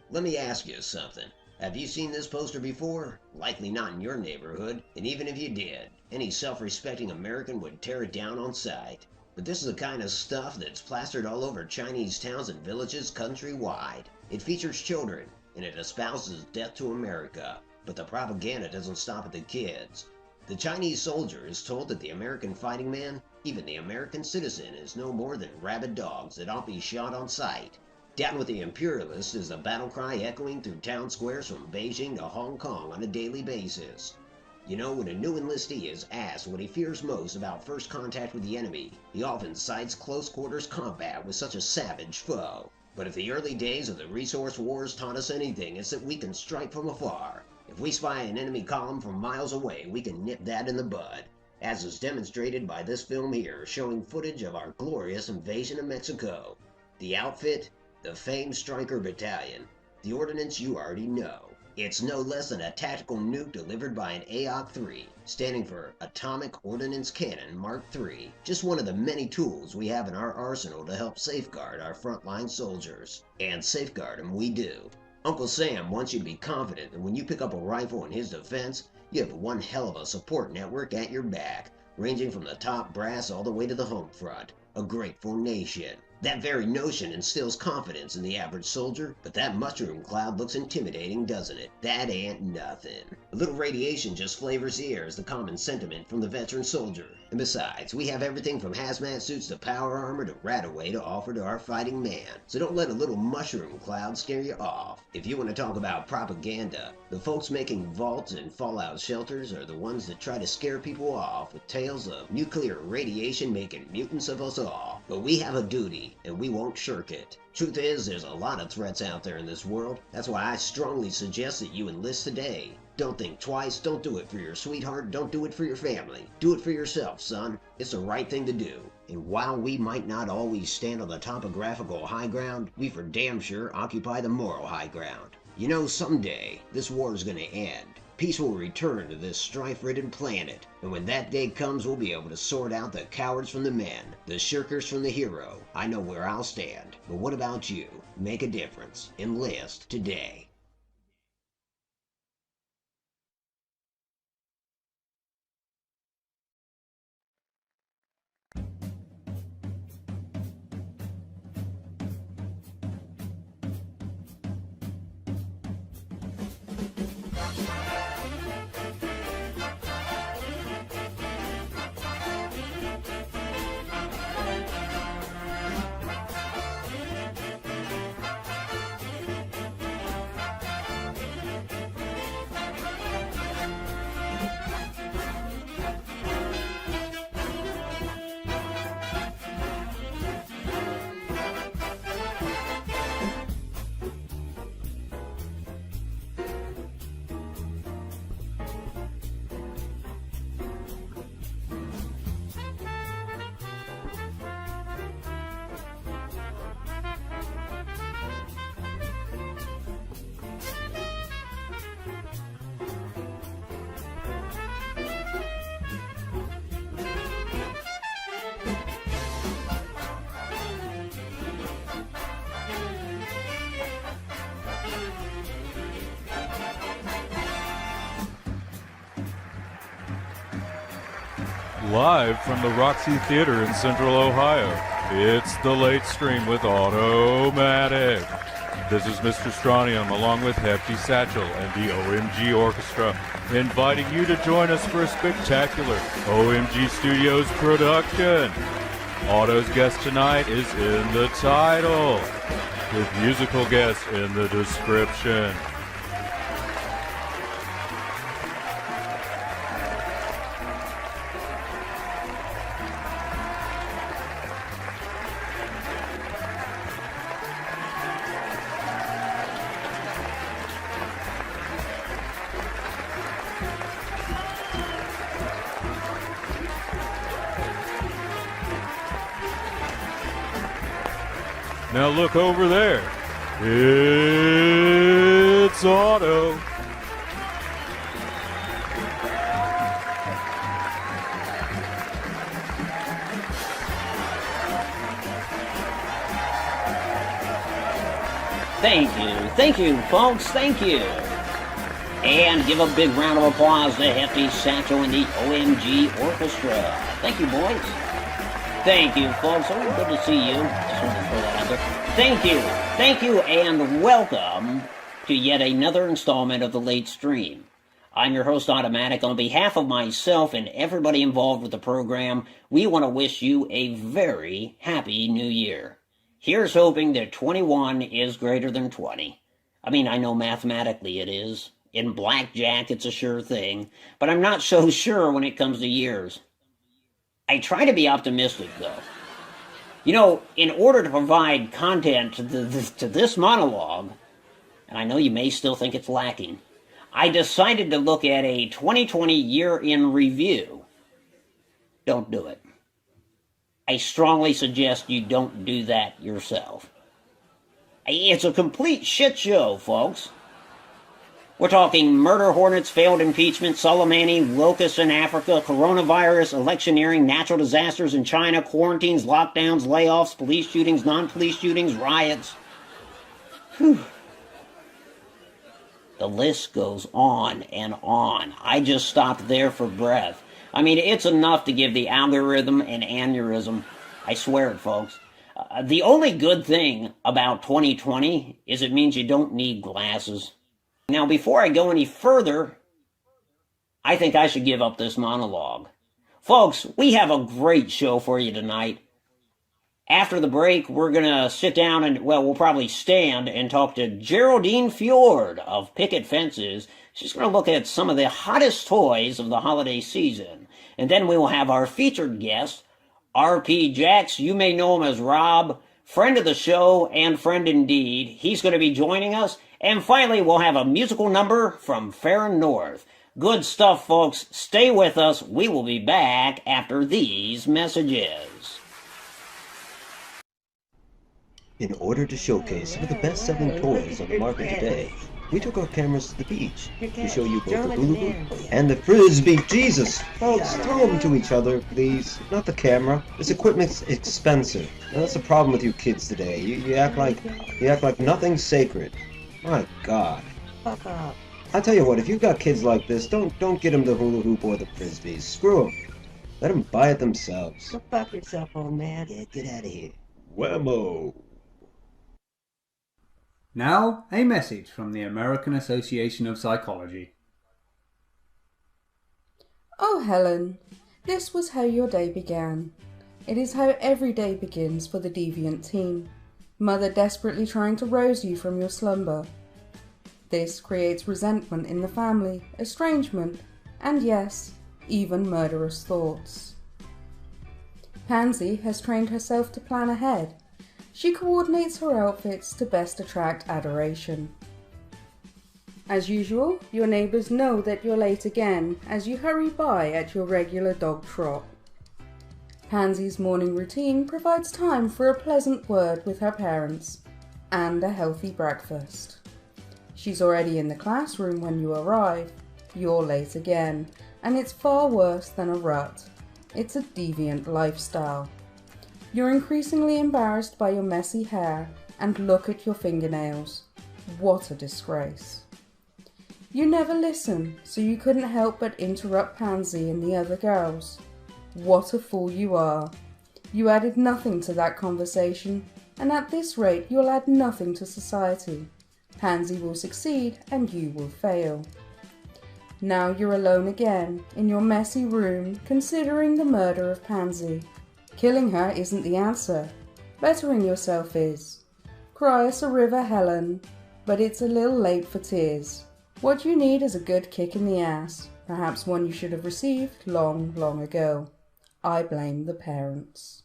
Let me ask you something. Have you seen this poster before? Likely not in your neighborhood, and even if you did, any self-respecting American would tear it down on sight. But this is the kind of stuff that's plastered all over Chinese towns and villages countrywide. It features children, and it espouses death to America. But the propaganda doesn't stop at the kids. The Chinese soldier is told that the American fighting man, even the American citizen, is no more than rabid dogs that ought to be shot on sight. Down with the imperialists is the battle cry echoing through town squares from Beijing to Hong Kong on a daily basis. You know, when a new enlistee is asked what he fears most about first contact with the enemy, he often cites close quarters combat with such a savage foe. But if the early days of the resource wars taught us anything, it's that we can strike from afar. If we spy an enemy column from miles away, we can nip that in the bud, as is demonstrated by this film here, showing footage of our glorious invasion of Mexico. The outfit? The famed Stryker Battalion. The ordnance you already know. It's no less than a tactical nuke delivered by an AOC-3, standing for Atomic Ordnance Cannon Mark III. Just one of the many tools we have in our arsenal to help safeguard our frontline soldiers. And safeguard them we do. Uncle Sam wants you to be confident that when you pick up a rifle in his defense, you have one hell of a support network at your back, ranging from the top brass all the way to the home front. A grateful nation. That very notion instills confidence in the average soldier, but that mushroom cloud looks intimidating, doesn't it? That ain't nothing. A little radiation just flavors the air is the common sentiment from the veteran soldier. And besides, we have everything from hazmat suits to power armor to Radaway to offer to our fighting man. So don't let a little mushroom cloud scare you off. If you want to talk about propaganda, the folks making vaults and fallout shelters are the ones that try to scare people off with tales of nuclear radiation making mutants of us all. But we have a duty, and we won't shirk it. Truth is, there's a lot of threats out there in this world. That's why I strongly suggest that you enlist today. Don't think twice, don't do it for your sweetheart, don't do it for your family. Do it for yourself, son. It's the right thing to do. And while we might not always stand on the topographical high ground, we for damn sure occupy the moral high ground. You know, someday, this war is gonna end. Peace will return to this strife-ridden planet, and when that day comes, we'll be able to sort out the cowards from the men, the shirkers from the hero. I know where I'll stand, but what about you? Make a difference. Enlist today. Live from the Roxy Theater in Central Ohio, it's The Late Stream with Otto Mattak. This is Mr. Stranium along with Hefty Satchel and the OMG Orchestra, inviting you to join us for a spectacular OMG Studios production. Otto's guest tonight is in the title, with musical guests in the description. Now look over there. It's Otto. Thank you, folks, thank you. And give a big round of applause to Hefty, Satchel, and the OMG Orchestra. Thank you, boys. Thank you, folks. Oh, good to see you. Just wanted to throw that out there. Thank you, and welcome to yet another installment of the Late Stream. I'm your host, Otto Mattak. On behalf of myself and everybody involved with the program, we want to wish you a very happy new year. Here's hoping that 21 is greater than 20. I mean, I know mathematically it is. In blackjack, it's a sure thing. But I'm not so sure when it comes to years. I try to be optimistic, though. You know, in order to provide content to this monologue, and I know you may still think it's lacking, I decided to look at a 2020 year in review. Don't do it. I strongly suggest you don't do that yourself. It's a complete shit show, folks. We're talking murder hornets, failed impeachment, Soleimani, locusts in Africa, coronavirus, electioneering, natural disasters in China, quarantines, lockdowns, layoffs, police shootings, non-police shootings, riots. Whew. The list goes on and on. I just stopped there for breath. I mean, it's enough to give the algorithm an aneurysm. I swear it, folks. The only good thing about 2020 is it means you don't need glasses. Now, before I go any further, I think I should give up this monologue. Folks, we have a great show for you tonight. After the break, we're going to sit down and, well, we'll probably stand and talk to Geraldine Fjord of Pickett Fences. She's going to look at some of the hottest toys of the holiday season. And then we will have our featured guest, RPJacks. You may know him as Rob, friend of the show and friend indeed. He's going to be joining us. And finally, we'll have a musical number from Faren North. Good stuff, folks. Stay with us. We will be back after these messages. In order to showcase some of the best-selling toys on the market today, we took our cameras to the beach to show you both the hula hoop and the frisbee. Jesus! Folks, throw them to each other, please. Not the camera. This equipment's expensive. And that's the problem with you kids today. You act like nothing's sacred. My God. Fuck up. I tell you what, if you've got kids like this, don't get them the hula hoop or the frisbees. Screw them. Let them buy it themselves. Go fuck yourself, old man. Yeah, get out of here. Whammo. Now, a message from the American Association of Psychology. Oh, Helen, this was how your day began. It is how every day begins for the deviant teen. Mother desperately trying to rouse you from your slumber. This creates resentment in the family, estrangement, and yes, even murderous thoughts. Pansy has trained herself to plan ahead. She coordinates her outfits to best attract adoration. As usual, your neighbours know that you're late again as you hurry by at your regular dog trot. Pansy's morning routine provides time for a pleasant word with her parents and a healthy breakfast. She's already in the classroom when you arrive. You're late again, and it's far worse than a rut. It's a deviant lifestyle. You're increasingly embarrassed by your messy hair, and look at your fingernails. What a disgrace. You never listen, so you couldn't help but interrupt Pansy and the other girls. What a fool you are. You added nothing to that conversation, and at this rate you'll add nothing to society. Pansy will succeed and you will fail. Now you're alone again, in your messy room, considering the murder of Pansy. Killing her isn't the answer. Bettering yourself is. Cry us a river, Helen, but it's a little late for tears. What you need is a good kick in the ass, perhaps one you should have received long, long ago. I blame the parents.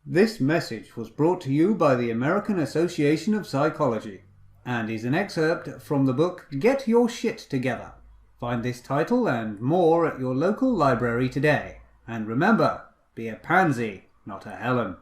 This message was brought to you by the American Association of Psychology and is an excerpt from the book Get Your Shit Together. Find this title and more at your local library today. And remember, be a pansy, not a Helen.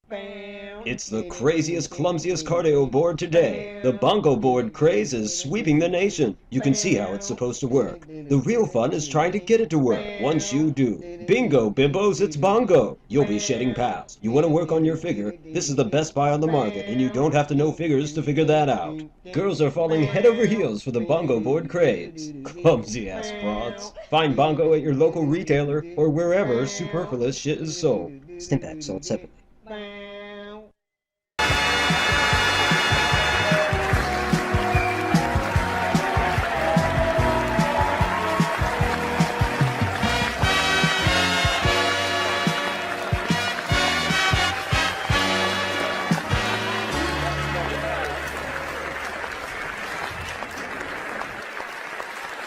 It's the craziest, clumsiest cardio board today. The bongo board craze is sweeping the nation. You can see how it's supposed to work. The real fun is trying to get it to work. Once you do. Bingo, bimbos, it's bongo. You'll be shedding pounds. You want to work on your figure? This is the best buy on the market, and you don't have to know figures to figure that out. Girls are falling head over heels for the bongo board craze. Clumsy ass frauds. Find bongo at your local retailer or wherever superfluous shit is sold. Stimpack sold separately.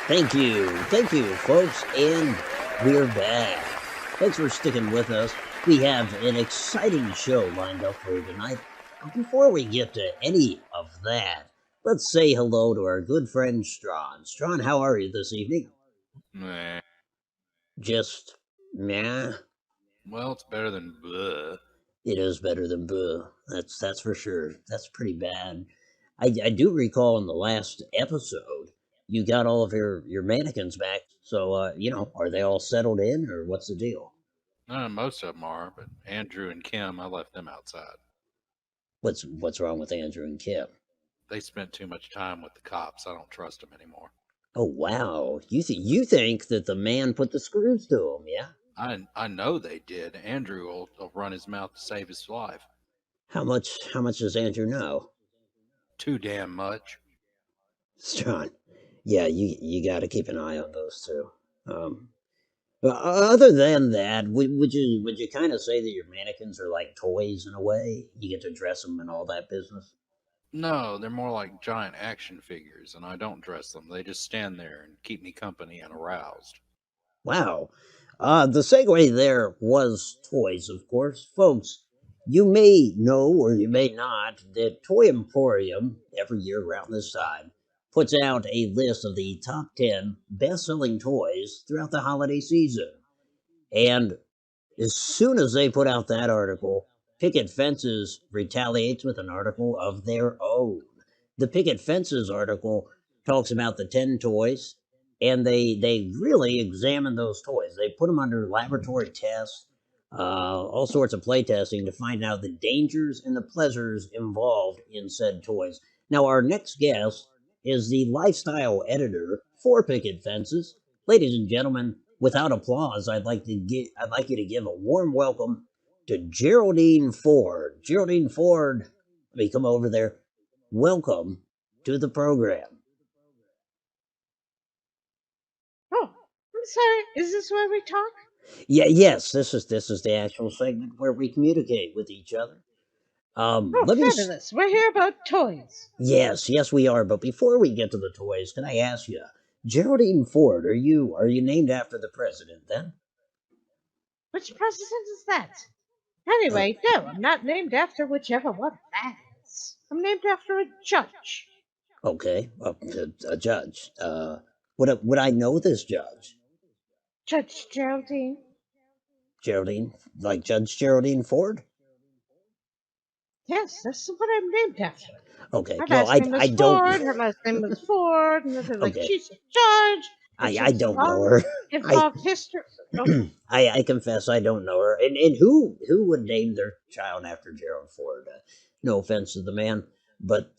Thank you, folks, and we're back. Thanks for sticking with us. We have an exciting show lined up for you tonight. But before we get to any of that, let's say hello to our good friend Strawn. Strawn, how are you this evening? Meh. Just meh. Well, it's better than bleh. It is better than buh. That's for sure. That's pretty bad. I do recall in the last episode you got all of your mannequins back. So are they all settled in, or what's the deal? Most of them are, but Andrew and Kim, I left them outside. What's wrong with Andrew and Kim? They spent too much time with the cops. I don't trust them anymore. Oh wow, you think that the man put the screws to him? Yeah. I know they did. Andrew will run his mouth to save his life. How much does Andrew know? Too damn much. Strawn, yeah, you got to keep an eye on those two. But other than that, would you kind of say that your mannequins are like toys in a way? You get to dress them and all that business. No, they're more like giant action figures, and I don't dress them. They just stand there and keep me company and aroused. Wow. The segue there was toys, of course. Folks, you may know or you may not that Toy Emporium, every year around this time, puts out a list of the top 10 best-selling toys throughout the holiday season. And as soon as they put out that article, Pickett Fences retaliates with an article of their own. The Pickett Fences article talks about the 10 toys, and they really examine those toys. They put them under laboratory tests, all sorts of play testing to find out the dangers and the pleasures involved in said toys. Now, our next guest is the lifestyle editor for Pickett Fences. Ladies and gentlemen, without applause, I'd like you to give a warm welcome to Geraldine Fjord. Geraldine Fjord, let me come over there. Welcome to the program. Oh, I'm sorry. Is this where we talk? Yes, this is the actual segment where we communicate with each other. Oh, fabulous. We're here about toys. Yes, we are. But before we get to the toys, can I ask you, Geraldine Fjord, are you named after the president then? Which president is that? Anyway, no, I'm not named after whichever one that is. I'm named after a judge. Okay, a judge. Would I know this judge? Judge Geraldine. Geraldine, like Judge Geraldine Fjord? Yes, that's what I'm named after. Okay, Her well, last name was I don't. Ford, her last name was Ford, and then like Okay. she's a judge. I don't know her. Involved history. Oh, I confess I don't know her. And who would name their child after Gerald Ford? No offense to the man, but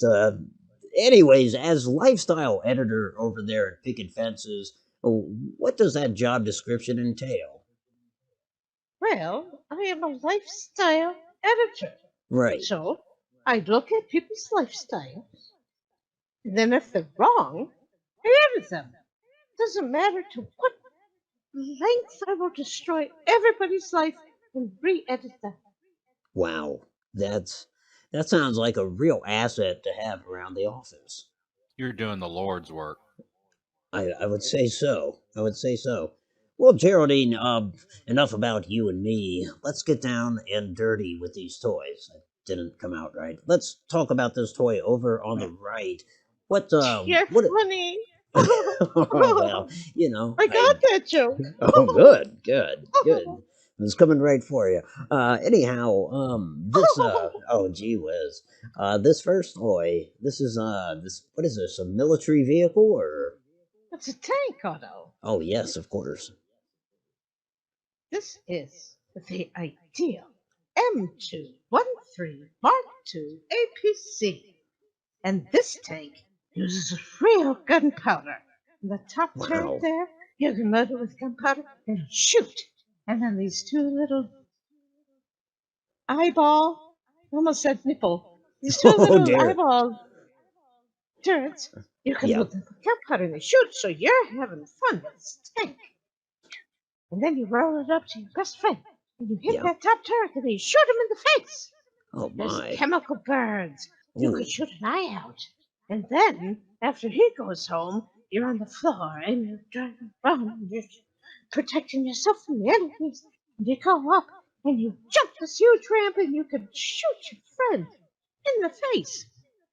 anyways, as lifestyle editor over there at Pickett Fences, what does that job description entail? well, I am a lifestyle editor. Right. So I look at people's lifestyles, and then if they're wrong, I edit them. Doesn't matter to what length I will destroy everybody's life and re-edit them. Wow, that sounds like a real asset to have around the office. You're doing the Lord's work. I would say so. Well, Geraldine, enough about you and me. Let's get down and dirty with these toys. That didn't come out right. Let's talk about this toy over on the right. You're funny. Well, I got that joke. Oh, good. It's coming right for you. Anyhow, oh gee whiz. This first toy, what is this, a military vehicle or? It's a tank, Otto. Oh yes, of course. This is the ideal M213 Mark II APC. And this tank uses real gunpowder. In the top turret there, you can load it with gunpowder and shoot. And then these two little eyeball, almost said nipple, these two little dear. eyeball turrets, you can load them with gunpowder and they shoot, so you're having fun with this tank. And then you roll it up to your best friend, and you hit that top turret, and you shoot him in the face. Oh There's my. chemical burns. You Ooh. could shoot an eye out. And then, after he goes home, you're on the floor, and you're driving around, and you're protecting yourself from the enemies. And you go up, and you jump this huge ramp, and you can shoot your friend in the face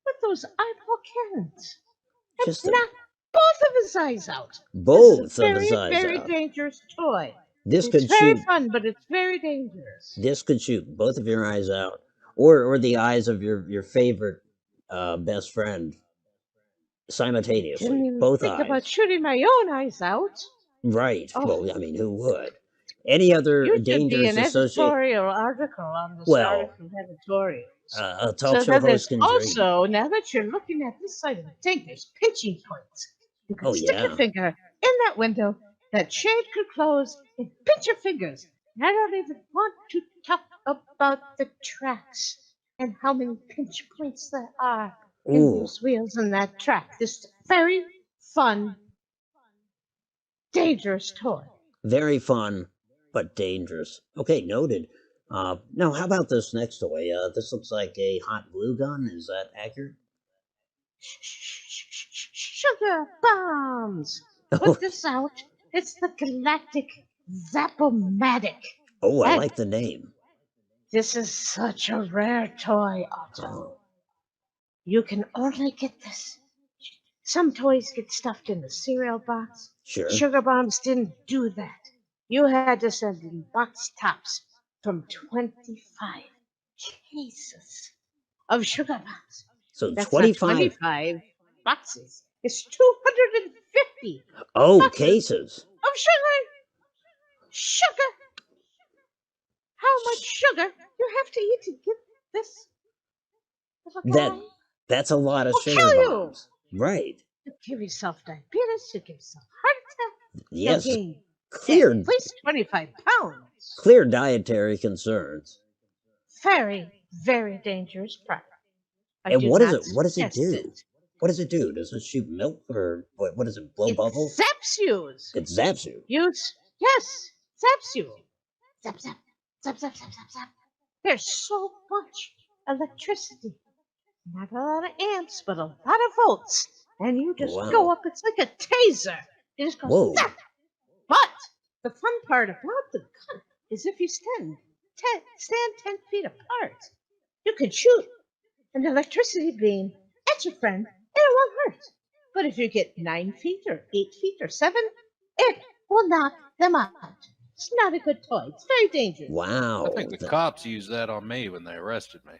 with those eyeball cannons. And Just knock both of his eyes out. Both this is of his eyes very out. dangerous toy. This It's could very shoot. fun, but it's very dangerous. This could shoot both of your eyes out, or the eyes of your favorite best friend simultaneously. Didn't even Both think eyes. about shooting my own eyes out. Right. Oh. Well, I mean, who would? Any other You should be dangers an associated? editorial article on the Well, start of editorials. A talk So show then host there's can dream. also, now that you're looking at this side of the tank, there's pinching points. You can stick your finger in that window, that shade could close, and pinch your fingers. And I don't even want to talk about the tracks and how many pinch points there are in those wheels in that track. This is a very fun, dangerous toy. Very fun, but dangerous. Okay, noted. Now, how about this next toy? This looks like a hot glue gun. Is that accurate? Sugar bombs! Put this out. It's the Galactic Zap-O-Matic. Oh, I like the name. This is such a rare toy, Otto. You can only get this. Some toys get stuffed in the cereal box. Sure. Sugar bombs didn't do that. You had to send in box tops from 25 cases of sugar bombs. So That's 25. not 25 boxes. It's 250 boxes cases. of sugar. Sugar. How much sugar you have to eat to get this? That's a lot of will sugar kill bombs. Right. You give yourself diabetes, you give yourself heart attack. Yes. You'll gain Clear. at least 25 pounds. Clear dietary concerns. Very, very dangerous product. And what is it? What does it do? What does it do? Does it shoot milk or what does it blow bubbles? It zaps you. It zaps you. Yes, zaps you. Zap, zap, zap, zap, zap, zap, zap. There's so much electricity. Not a lot of amps, but a lot of volts. And you just go up. It's like a taser. You just go zap. But the fun part about the gun is if you stand 10 feet apart, you can shoot an electricity beam at your friend and it won't hurt. But if you get 9 feet or 8 feet or 7, it will knock them out. It's not a good toy. It's very dangerous. Wow. I think the cops used that on me when they arrested me.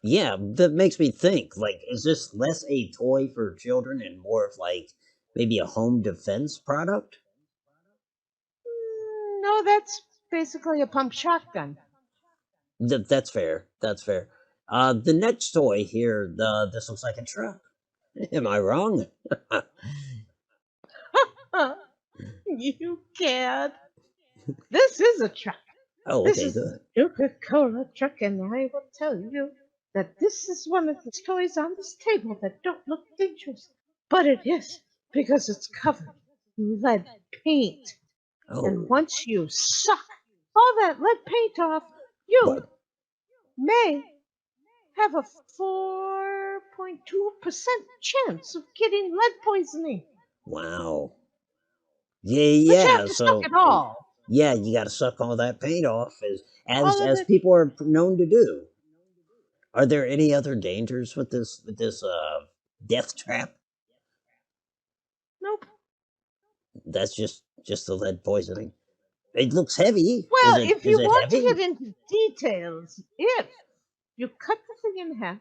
Yeah, that makes me think, like, is this less a toy for children and more of, like, maybe a home defense product? No, that's basically a pump shotgun. That's fair. That's fair. The next toy here, this looks like a truck. Am I wrong? You can't. This is a truck. Oh, This okay, is good. a Coca-Cola truck, and I will tell you that this is one of the toys on this table that don't look dangerous. But it is, because it's covered in lead paint. Oh. And once you suck all that lead paint off, you may have a 4.2% chance of getting lead poisoning. Wow. But you Yeah, have to suck it all. Yeah, you got to suck all that paint off, All of as it. people are known to do. Are there any other dangers with this death trap? Nope. That's just the lead poisoning. It looks heavy. Well, if Is you it want to heavy? get into details, if you cut the thing in half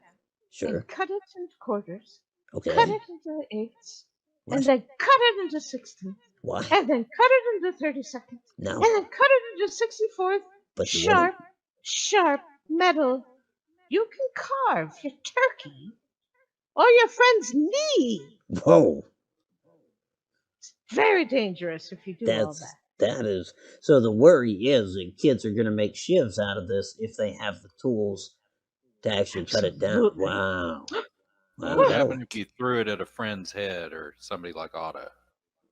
Sure. and cut it into quarters, cut Okay. it into eighths, and What? then cut it into sixteenths, What? and then cut it into 32nds, No. and then cut it into 64th, But you wouldn't. sharp metal, you can carve your turkey or your friend's knee. Whoa. Very dangerous if you do all that. That is. So the worry is that kids are going to make shivs out of this if they have the tools to actually cut it down. Absolutely. Wow. What Wow. would happen if you threw it at a friend's head or somebody like Otto?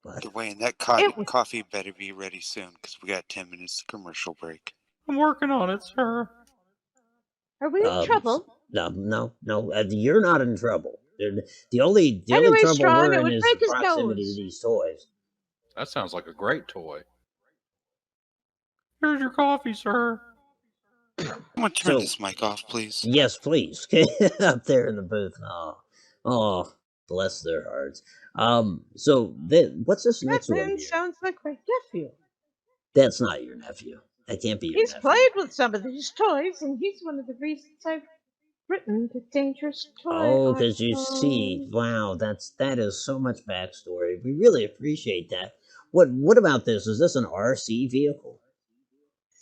What? Dwayne, that coffee better be ready soon because we got 10 minutes to commercial break. I'm working on it, sir. Are we in trouble? No. You're not in trouble. The only Anyway, trouble Strong, we're it in would is break the his proximity nose. to these toys. That sounds like a great toy. Here's your coffee, sir. I'm going to turn this mic off, please. Yes, please. Up there in the booth. Oh, bless their hearts. So what's this That next one man here? sounds like my nephew. That's not your nephew. That can't be your He's nephew. played with some of these toys, and he's one of the reasons I've written the Dangerous Toy. Oh, because you see, wow, that is so much backstory. We really appreciate that. What about this? Is this an RC vehicle?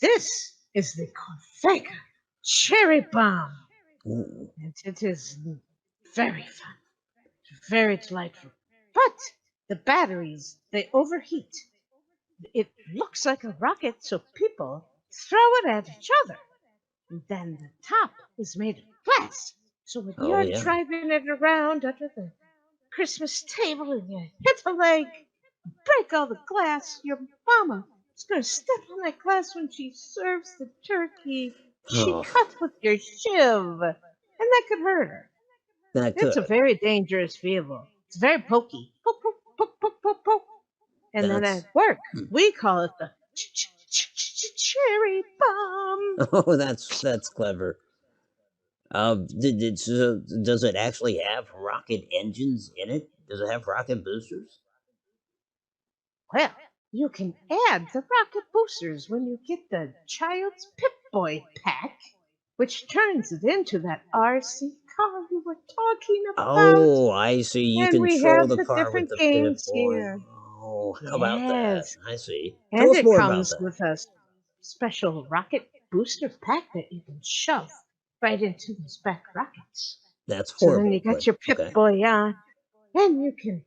This is the Corvega Cherry Bomb. Ooh. And it is very fun, very delightful. But the batteries, they overheat. It looks like a rocket, so people throw it at each other. And then the top is made of glass. So when Oh, you're yeah. driving it around under the Christmas table and you hit a leg, break all the glass, your mama is going to step on that glass when she serves the turkey she Oh. cut with your shiv. And that could hurt her. That It's a could. very dangerous vehicle. It's very pokey. Poke, poke, poke, poke, poke, poke. And then That's- at work, we call it the cherry bomb. Oh, that's clever. Does it actually have rocket engines in it? Does it have rocket boosters? Well, you can add the rocket boosters when you get the Child's Pip-Boy pack, which turns it into that RC car we were talking about. Oh, I see. You And we control have the the car with different the games Pip-Boy. here. Oh, how about that? Yes. I see. And Tell us it more about comes that. with a special rocket booster pack that you can shove right into those back rockets. That's So horrible. then you got but your okay. Pip-Boy on, and you can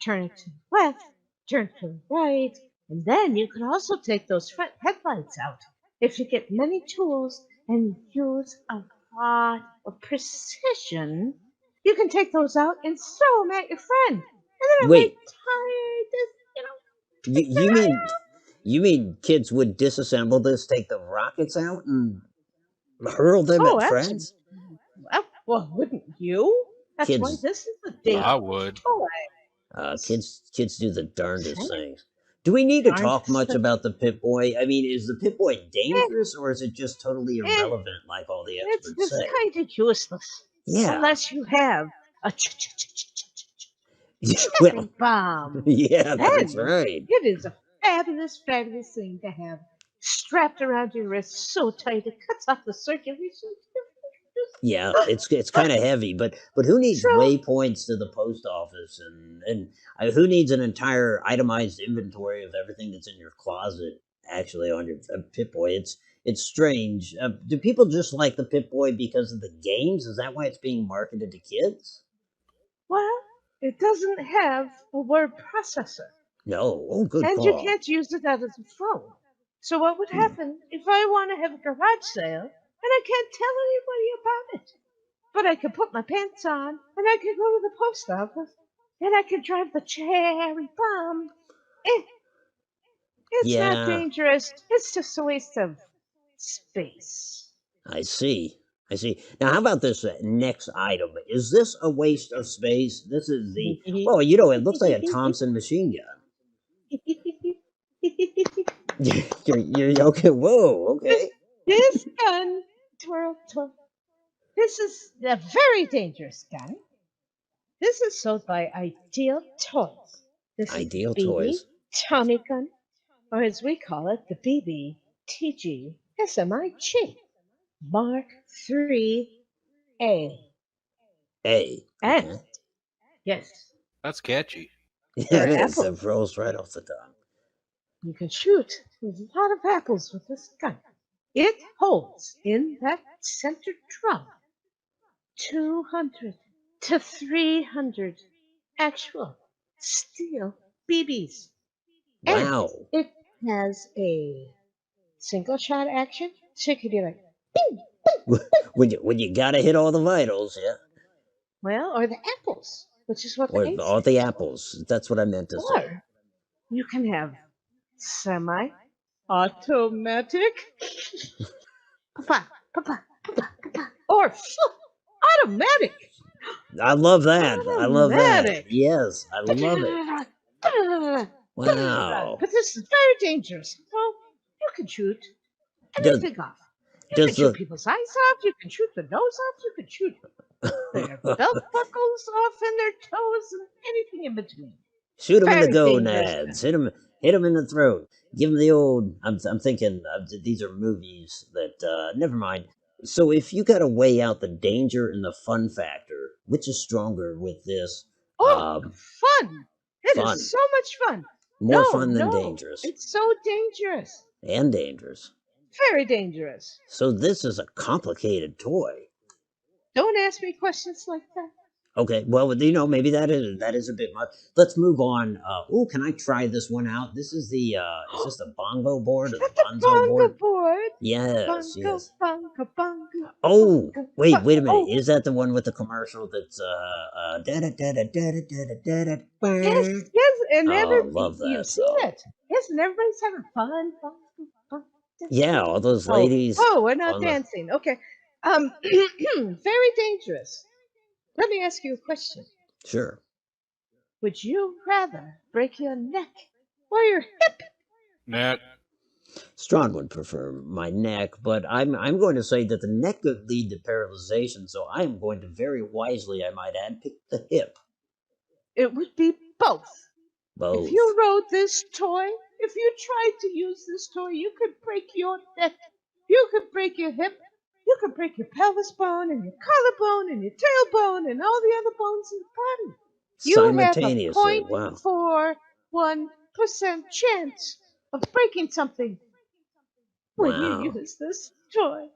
turn it to the left, turn to the right, and then you can also take those front headlights out. If you get many tools and use a lot of precision, you can take those out and throw them at your friend. And then Wait. You mean kids would disassemble this, take the rockets out, and hurl them Oh, at friends? Well, wouldn't you? That's why Kids- this is the dangerous I would. toy. Kids do the darndest things. Do we need to talk much about the Pip-Boy? I mean, is the Pip-Boy dangerous, or is it just totally irrelevant, like all the It's experts just say? kind of useless. Yeah. Unless you have a Well, cherry bomb. yeah, that's Then right. It is a fabulous, fabulous thing to have strapped around your wrist so tight it cuts off the circulation. Yeah, it's kind of heavy, but who needs So- waypoints to the post office, and who needs an entire itemized inventory of everything that's in your closet? Actually, on your Pip-Boy, it's strange. Do people just like the Pip-Boy because of the games? Is that why it's being marketed to kids? Well, it doesn't have a word processor. No. Oh, good And call. you can't use it as a phone. So what would happen if I want to have a garage sale and I can't tell anybody about it? But I could put my pants on and I could go to the post office and I could drive the cherry bomb. It's Yeah. not dangerous. It's just a waste of space. I see. Now, how about this next item? Is this a waste of space? This is the well, it looks like a Thompson machine gun. You're okay. Whoa, okay. This gun, twirl, twirl. This is a very dangerous gun. This is sold by Ideal Toys. This Ideal is the BB Toys. Tommy gun or as we call it, the BBTG SMIG Mark III-A. A. And, Okay. yes, That's catchy. Yeah, there it are is. It apples. rolls right off the tongue. You can shoot with a lot of apples with this gun. It holds in that center drum 200 to 300 actual steel BBs. And Wow. it has a single shot action, so you can be like, bing, When you gotta hit all the vitals, yeah. well, or the apples, which is what the Or A all the stands for. apples. That's what I meant to say. Or you can have semi-automatic, papa, papa, papa, papa, or full automatic. I love that. I love that. Automatic. Yes, I love it. Wow. But this is very dangerous. Well, you can shoot Does anything off. You does can shoot the people's eyes off. You can shoot the nose off. You can shoot their belt buckles off and their toes and anything in between. shoot him in the Very dangerous. gonads? Hit him in the throat. Give him the old. I'm thinking these are movies that. Never mind. So if you got to weigh out the danger and the fun factor, which is stronger with this? Oh, fun! It Fun. is so much fun. More No, fun than no, dangerous. It's so dangerous. And dangerous. Very dangerous. So this is a complicated toy. Don't ask me questions like that. Okay, well, maybe that is a bit much. Let's move on. Can I try this one out? This is the is this the bongo board or the That's the bonzo bongo board? board. Yes, Bongo, yes. bongo, bongo. Oh, bongo, wait a minute. oh. Is that the one with the commercial that's Yes, yes, and Oh, love that you've seen song. it. Yes, and everybody's having fun. Yeah, all those ladies. Oh, we're not on the- dancing. Okay. Very dangerous. Let me ask you a question. Sure. Would you rather break your neck or your hip? Neck. Strawn would prefer my neck, but I'm going to say that the neck could lead to paralyzation, so I am going to very wisely, I might add, pick the hip. It would be both. Both. If you rode this toy, if you tried to use this toy, you could break your neck, you could break your hip, you could break your pelvis bone and your collarbone and your tailbone and all the other bones in the body. You have a Simultaneously. Wow. 0.41% chance of breaking something when Wow. you use this toy.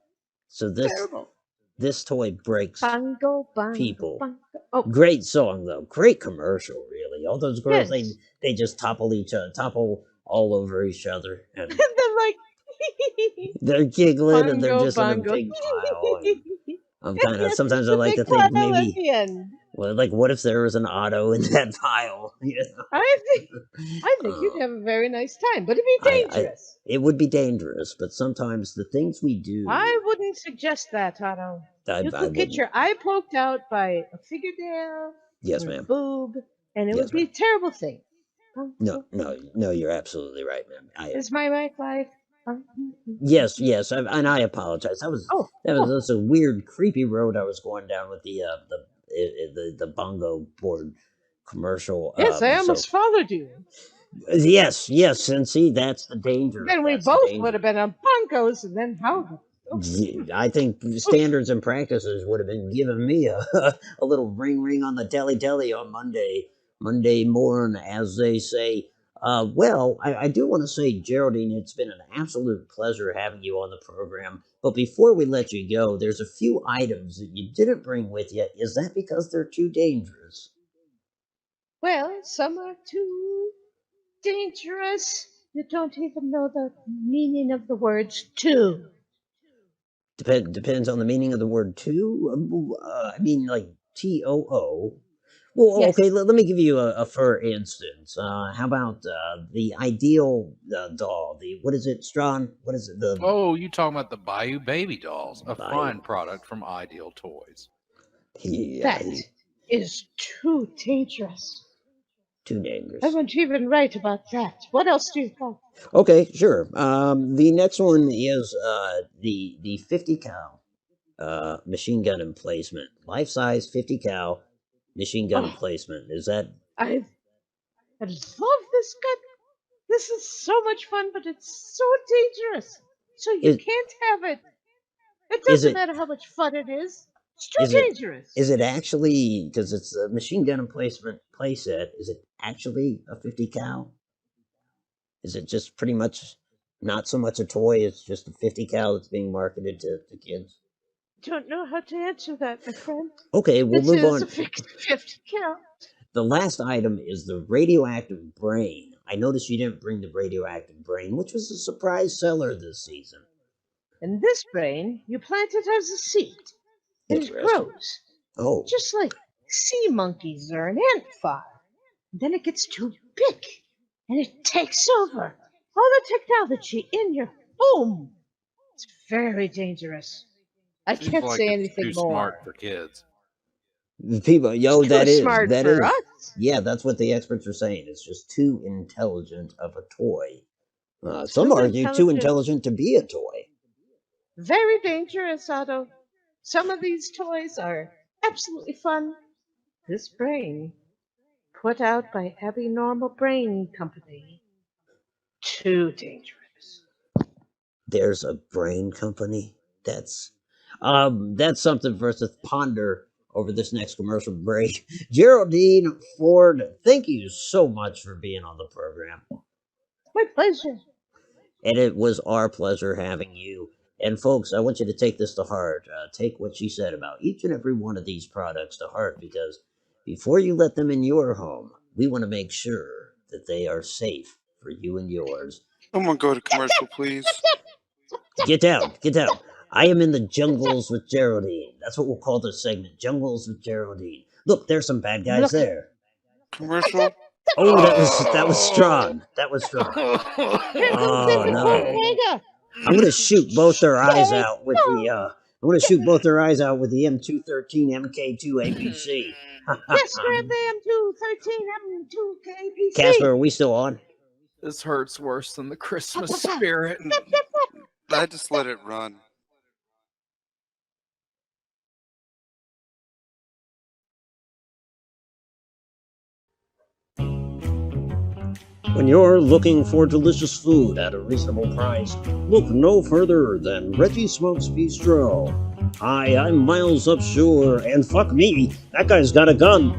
So Terrible. this toy breaks Bongo, bongo, people. bongo. Oh, Great song though. Great commercial, really. All those girls, yes. they just topple all over each other, and And they're like, they're giggling and they're bongo, just in a bongo. big pile. And I'm kind of sometimes I The like to big think pile at maybe, the end. well, like what if there was an Otto in that pile? You know? I think Uh, you'd have a very nice time, but it'd be dangerous. It would be dangerous, but sometimes the things we do, I wouldn't suggest that, Otto. You could get your eye poked out by a figuredale, Yes, or a ma'am. boob, and it Yes, would be a terrible thing. No, you're absolutely right, ma'am. Is my mic live? Yes, and I apologize. That was that's a weird, creepy road I was going down with the bongo board commercial. Yes, I almost followed you. Yes, and see, that's the danger. Then we That's the both danger. would have been on bongos, and then how? I think standards and practices would have been giving me a little ring on the deli on Monday morn, as they say. Well, I do want to say, Geraldine, it's been an absolute pleasure having you on the program. But before we let you go, there's a few items that you didn't bring with you. Is that because they're too dangerous? Well, some are too dangerous. You don't even know the meaning of the words "too." Depends on the meaning of the word "too." I mean, like TOO. Well, Yes. okay, let me give you for instance. How about the ideal doll? What is it, Strawn? What is it? Oh, you talking about the Bayou Baby Dolls, a Bayou. fine product from Ideal Toys. That is too dangerous. Too dangerous. I wouldn't even write about that. What else do you have? Okay, sure. The next one is the 50 cal machine gun emplacement, life size 50 cal machine gun emplacement. Is that? I love this gun. This is so much fun, but it's so dangerous. So you Is can't have it. It is doesn't it matter how much fun it is. It's too is it dangerous. is it actually, because it's a machine gun emplacement playset? Is it actually a 50 cal? Is it just pretty much not so much a toy? It's just a 50 cal that's being marketed to kids. Don't know how to answer that, my friend. Okay, we'll This move is a on. 50 count. The last item is the radioactive brain. I noticed you didn't bring the radioactive brain, which was a surprise seller this season. In this brain, you plant it as a seed, and it Interesting. grows, Oh, just like sea monkeys or an ant farm. Then it gets too big, and it takes over all the technology in your home. It's very dangerous. I Seems can't like say it's anything too smart more. for kids. people, yo, It's too that is smart that for is. us. Yeah, that's what the experts are saying. It's just too intelligent of a toy. Some Too argue too intelligent. intelligent to be a toy. Very dangerous, Otto. Some of these toys are absolutely fun. This brain, put out by Abnormal Brain Company, too dangerous. There's a brain company. That's something for us to ponder over this next commercial break. Geraldine Ford, thank you so much for being on the program. My pleasure. And it was our pleasure having you. And folks, I want you to take this to heart. Take what she said about each and every one of these products to heart, because before you let them in your home, we want to make sure that they are safe for you and yours. Someone go to commercial, please. Get down, get down. I am in the jungles with Geraldine. That's what we'll call this segment, Jungles with Geraldine. Look, there's some bad guys Look. there. Commercial? Oh, that was strong. That was strong. Oh no. I'm gonna shoot both their eyes out with the I'm gonna shoot both their eyes out with the M213 MK2 APC. Yes, grab the M213 M2 KPC. Casper, are we still on? This hurts worse than the Christmas spirit. I just let it run. When you're looking for delicious food at a reasonable price, look no further than Reggie Smokes Bistro. Hi, I'm Miles Upshore, and fuck me, that guy's got a gun.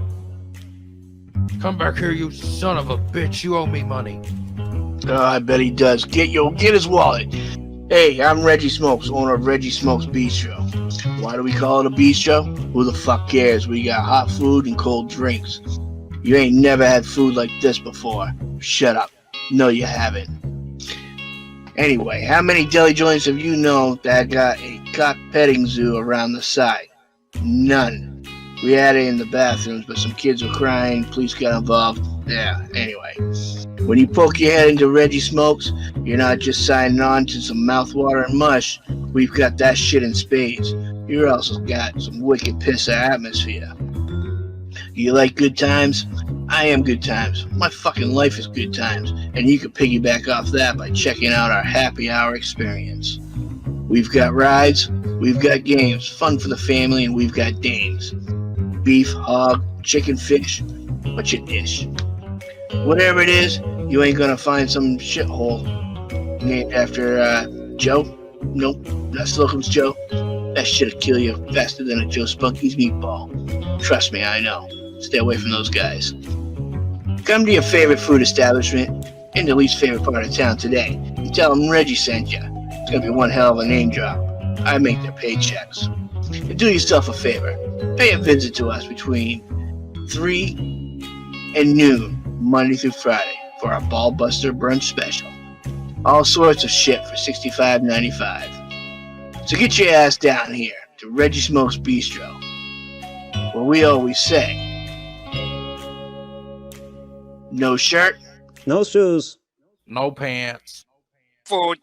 Come back here, you son of a bitch. You owe me money. I bet he does. Get his wallet. Hey, I'm Reggie Smokes, owner of Reggie Smokes Bistro. Why do we call it a bistro? Who the fuck cares? We got hot food and cold drinks. You ain't never had food like this before. Shut up. No, you haven't. Anyway, how many deli joints have you known that got a cock petting zoo around the side? None. We had it in the bathrooms, but some kids were crying, police got involved. Yeah, anyway. When you poke your head into Reggie Smokes, you're not just signing on to some mouthwatering mush. We've got that shit in spades. You also got some wicked pisser atmosphere. You like good times? I am good times. My fucking life is good times, and you can piggyback off that by checking out our happy hour experience. We've got rides, we've got games, fun for the family, and we've got dames. Beef, hog, chicken, fish, what's your dish? Whatever it is, you ain't gonna find some shithole named after Joe. Nope, not Slocum's Joe. That shit'll kill you faster than a Joe Spunky's meatball. Trust me, I know. Stay away from those guys. Come to your favorite food establishment in the least favorite part of town today and tell them Reggie sent you. It's gonna be one hell of a name drop. I make their paychecks. And do yourself a favor. Pay a visit to us between 3 and noon, Monday through Friday, for our Ball Buster brunch special. All sorts of shit for $65.95. So get your ass down here to Reggie Smokes Bistro, where we always say, no shirt, No shoes. No pants. Food.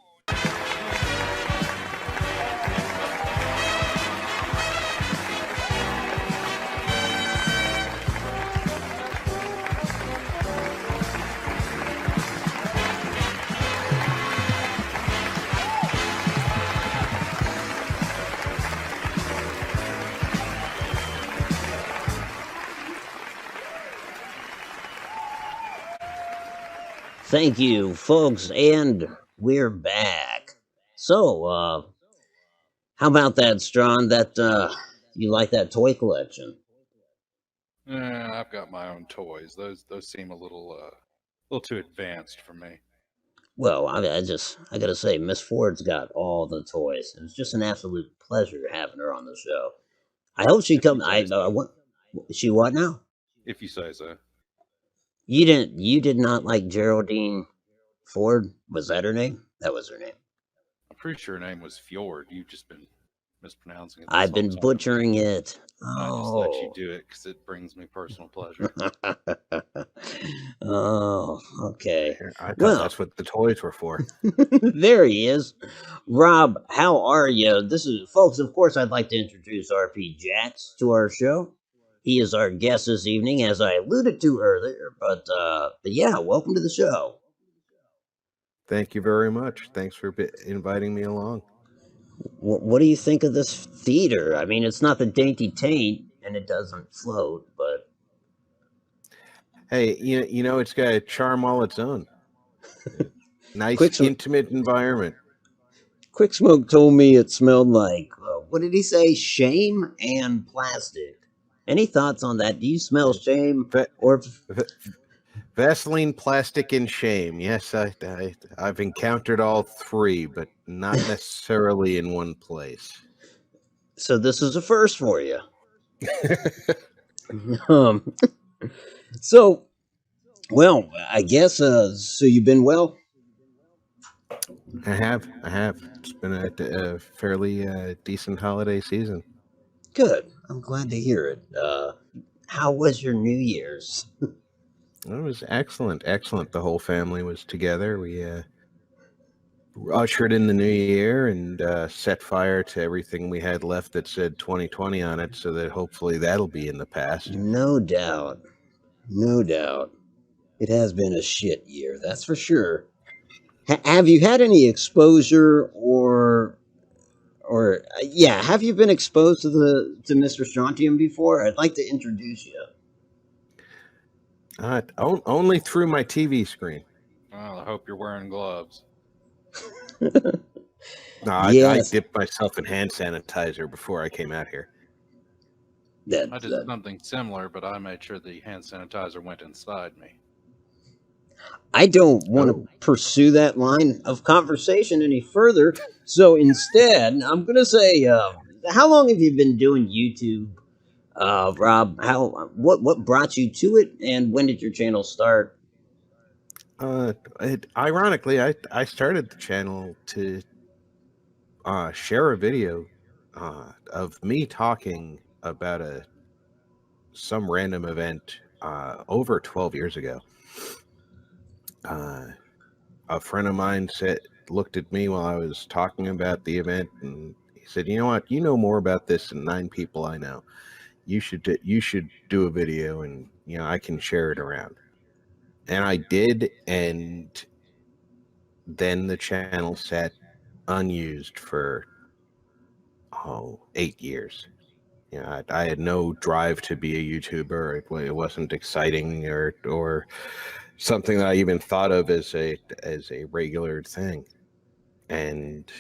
Thank you, folks, and we're back. So, how about that, Strawn? You like that toy collection? I've got my own toys. Those seem a little too advanced for me. Well, I gotta say, Miss Ford's got all the toys. It's just an absolute pleasure having her on the show. I hope she If you come. say so. She what now? If you say so. You did not like Geraldine Ford? Was that her name? That was her name. I'm pretty sure her name was Fjord. You've just been mispronouncing it this I've whole been time. butchering it. I just let you Oh. do it because it brings me personal pleasure. Oh, okay. I thought Well, that's what the toys were for. there he is. Rob, how are you? Folks, of course, I'd like to introduce RPJacks to our show. He is our guest this evening, as I alluded to earlier. But yeah, welcome to the show. Thank you very much. Thanks for inviting me along. What do you think of this theater? I mean, it's not the Dainty Taint, and it doesn't float, but Hey, you know, it's got a charm all its own. Nice, Quick, intimate environment. Quick Smoke told me it smelled like, what did he say? Shame and plastic. Any thoughts on that? Do you smell shame or Vaseline, plastic, and shame? Yes, I've encountered all three, but not necessarily in one place. So this is a first for you. um, so, well, I guess. So you've been well. I have. It's been a fairly decent holiday season. Good. I'm glad to hear it. How was your New Year's? It was excellent. The whole family was together. We ushered in the new year and set fire to everything we had left that said 2020 on it, so that hopefully that'll be in the past. No doubt. No doubt. It has been a shit year, that's for sure. Have you had any exposure or yeah, have you been exposed to Mr. Strontium before? I'd like to introduce you. Only through my TV screen. Well, I hope you're wearing gloves. No, I dipped myself in hand sanitizer before I came out here. I did something similar, but I made sure the hand sanitizer went inside me. I don't want to pursue that line of conversation any further. So instead, I'm going to say, how long have you been doing YouTube, Rob? What brought you to it, and when did your channel start? Ironically, I started the channel to share a video of me talking about some random event over 12 years ago. A friend of mine looked at me while I was talking about the event, and he said, "You know what? You know more about this than 9 people I know. You should do a video, and I can share it around." And I did, and then the channel sat unused for 8 years. I had no drive to be a YouTuber. It wasn't exciting or something that I even thought of as a regular thing. And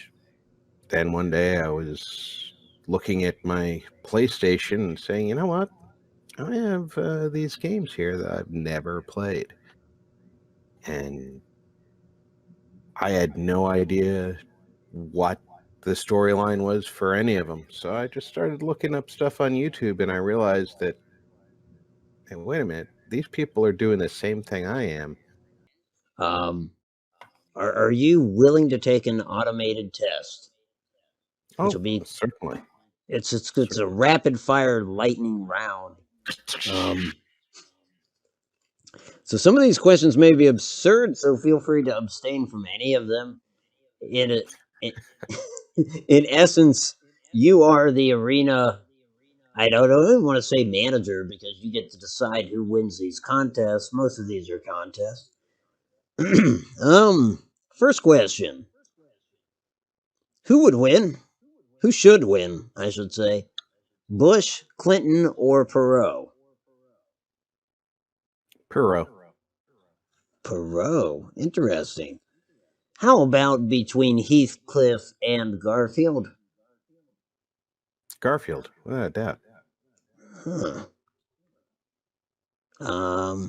then one day I was looking at my PlayStation and saying, "You know what? I have these games here that I've never played." And I had no idea what the storyline was for any of them. So I just started looking up stuff on YouTube, and I realized that, hey, wait a minute, these people are doing the same thing I am. Are you willing to take an automated test? Which will be certainly. It's a rapid fire lightning round. So some of these questions may be absurd, so feel free to abstain from any of them. In essence, you are the arena. I don't even want to say manager, because you get to decide who wins these contests. Most of these are contests. First question. Who would win? Who should win, I should say. Bush, Clinton, or Perot? Perot. Perot. Interesting. How about between Heathcliff and Garfield? Garfield, without a doubt. Huh.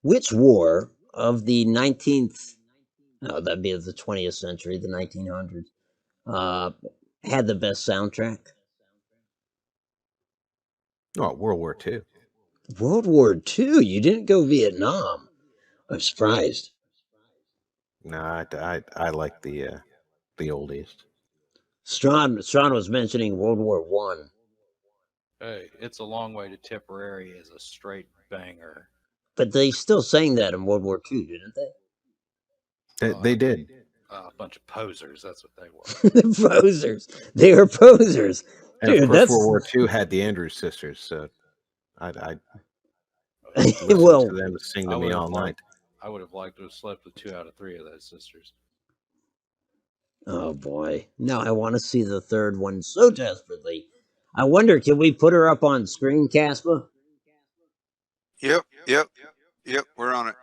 Which war of the 19th, no, that'd be the 20th century, the 1900s, had the best soundtrack? Oh, World War II. World War II? You didn't go Vietnam. I'm surprised. No, I like the oldies. Strawn was mentioning World War One. Hey, It's a Long Way to Tipperary is a straight banger. But they still sang that in World War II, didn't they? They did. A bunch of posers, that's what they were. Posers. They are posers. And Dude, of course, that's... World War II had the Andrews Sisters, so I well, to them to sing to me all night. I would have liked to have slept with 2 out of 3 of those sisters. Oh boy. Now I want to see the third one so desperately. I wonder, can we put her up on screen, Caspa? Yep, we're on it.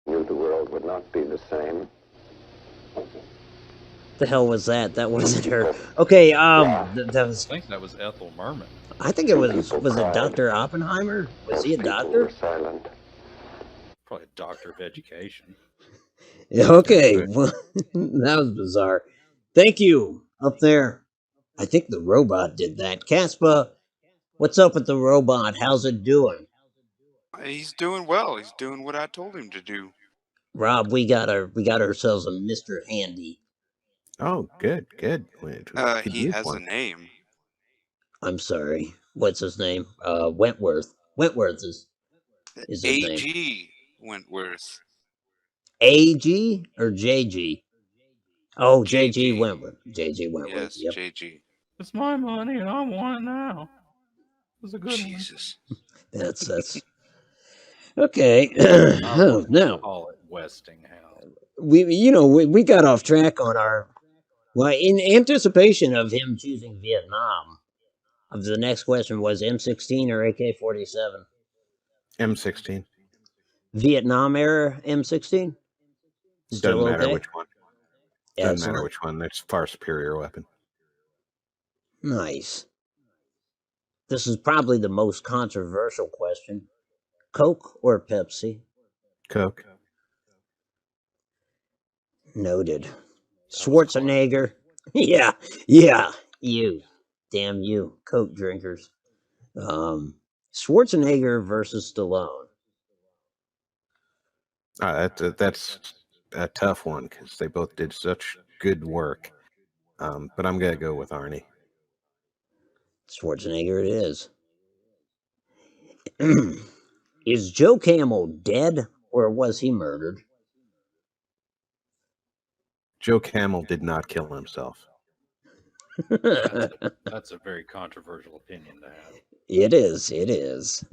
Knew the world would not be the same. The hell was that? That wasn't her. Okay, that was... I think that was Ethel Merman. I think it was it Dr. Oppenheimer? Was he a doctor? Silent. Probably a doctor of education. Yeah, okay, well, that was bizarre. Thank you, up there. I think the robot did that. Caspa, what's up with the robot? How's it doing? He's doing well. He's doing what I told him to do. Rob, we got ourselves a Mr. Handy. Oh, good. He has a name. I'm sorry. What's his name? Wentworth. Wentworth is his name. A.G. Wentworth. A.G. or J.G.? Oh, J.G. Wentworth. J.G. Wentworth. Yes, yep. J.G. It's my money and I want it now. It was a good Jesus. one. That's okay. Now call it Westinghouse. We got off track on our... Well, in anticipation of him choosing Vietnam, the next question was M16 or AK-47? M16. Vietnam era M16? Doesn't matter which one. Doesn't Excellent. matter which one. There's far superior weapon. Nice. This is probably the most controversial question. Coke or Pepsi? Coke. Noted. Schwarzenegger. Yeah. You. Damn you, Coke drinkers. Schwarzenegger versus Stallone. That's a tough one because they both did such good work. But I'm gonna go with Arnie. Schwarzenegger it is. Is Joe Camel dead or was he murdered? Joe Camel did not kill himself. That's a very controversial opinion to have. It is.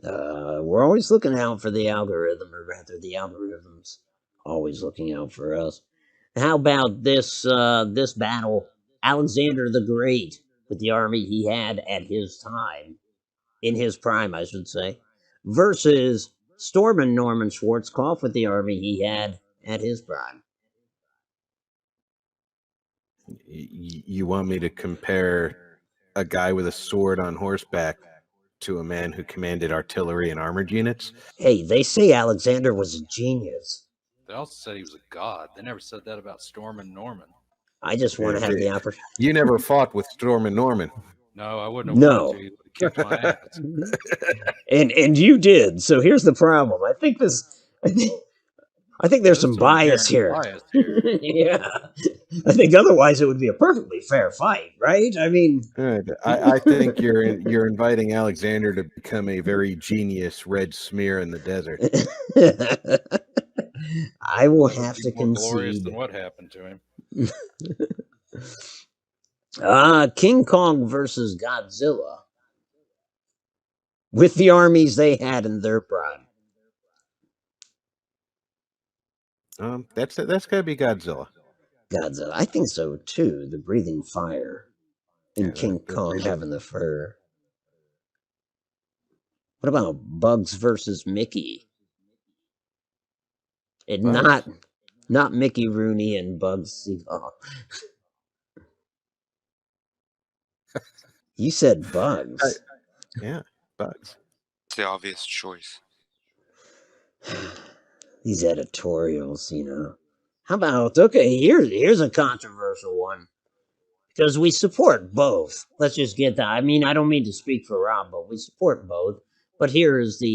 We're always looking out for the algorithm, or rather the algorithm's always looking out for us. How about this battle? Alexander the Great, with the army he had at his time, in his prime, I should say, versus Stormin' Norman Schwarzkopf with the army he had at his prime. You want me to compare a guy with a sword on horseback to a man who commanded artillery and armored units? Hey, they say Alexander was a genius. They also said he was a god. They never said that about Stormin' Norman. I just want to have the opportunity. You never fought with Stormin' Norman. No, I wouldn't have wanted to. He would have kicked my ass. And you did. So here's the problem. I think there's some bias here. Yeah. I think otherwise it would be a perfectly fair fight, right? I mean, I think you're inviting Alexander to become a very genius red smear in the desert. I will have to more glorious concede. than what happened to him. King Kong versus Godzilla, with the armies they had in their prime. That's gotta be Godzilla. Godzilla, I think so too. The breathing fire, and King Kong having the fur. What about Bugs versus Mickey? And Bugs. not Mickey Rooney and Bugs Seagull. You said Bugs. Yeah, Bugs. It's the obvious choice. These editorials, you know. How about, okay, here's a controversial one. Because we support both. Let's just get that. I mean, I don't mean to speak for Rob, but we support both. But here is this